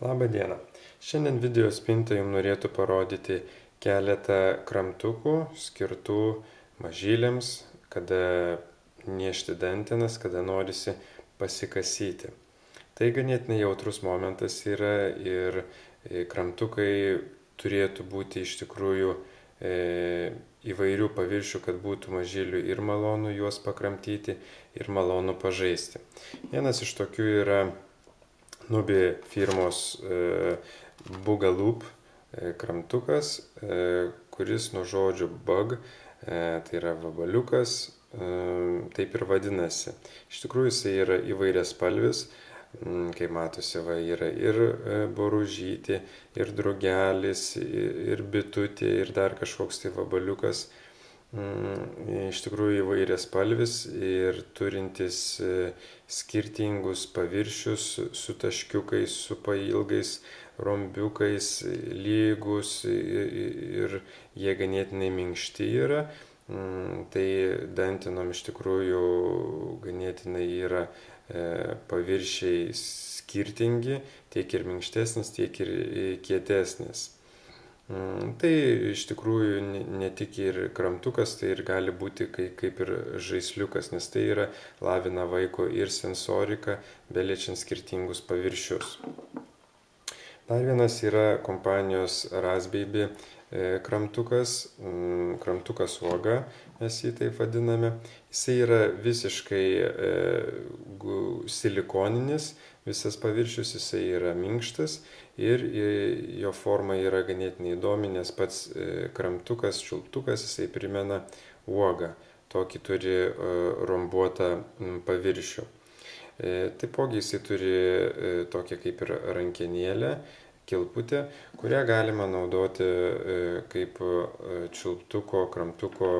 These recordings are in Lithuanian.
Labą dieną. Šiandien video spinta jums norėtų parodyti keletą kramtukų skirtų mažyliams, kada niežti dantenas, kada norisi pasikasyti. Tai ganėtinai jautrus momentas yra ir kramtukai turėtų būti iš tikrųjų įvairių paviršių, kad būtų mažylių ir malonu juos pakramtyti, ir malonu pažaisti. Vienas iš tokių yra Nubi firmos Bugaloop kramtukas, kuris nuo žodžio bug, tai yra vabaliukas, taip ir vadinasi. Iš tikrųjų jisai yra įvairiaspalvis, kaip matosi, yra ir boružytė, ir drugelis, ir bitutė, ir dar kažkoks tai vabaliukas. Iš tikrųjų įvairiaspalvis ir turintis skirtingus paviršius su taškiukais, su pailgais rombiukais, lygus ir jie ganėtinai minkšti yra. Tai dantenom iš tikrųjų ganėtinai yra paviršiai skirtingi, tiek ir minkštesnis, tiek ir kietesnis. Tai iš tikrųjų ne tik ir kramtukas, tai ir gali būti kaip ir žaisliukas, nes tai yra lavina vaiko ir sensoriką, beliečiant skirtingus paviršius. Dar vienas yra kompanijos Raspbaby kramtukas, kramtukas uoga, mes jį taip vadiname. Jisai yra visiškai silikoninis, visas paviršius jisai yra minkštas ir jo forma yra ganėtinai įdomi, nes pats kramtukas, čiulptukas, jisai primena uogą, tokį turi rombuotą paviršių. Taipogi jisai turi tokią kaip ir rankenėlę, kilputę, kurią galima naudoti kaip čiulptuko, kramtuko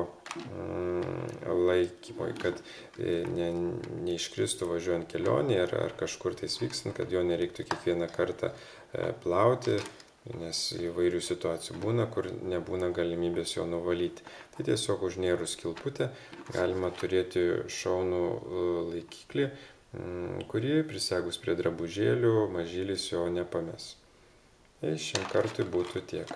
laikymui, kad neiškristų važiuojant kelionį ar kažkur tais vykstant, kad jo nereiktų kiekvieną kartą plauti, nes įvairių situacijų būna, kur nebūna galimybės jo nuvalyti. Tai tiesiog užnėrus kilputę galima turėti šaunų laikiklį, kurį prisegus prie drabužėlių mažylis jo nepames. Tai šiam kartui būtų tiek.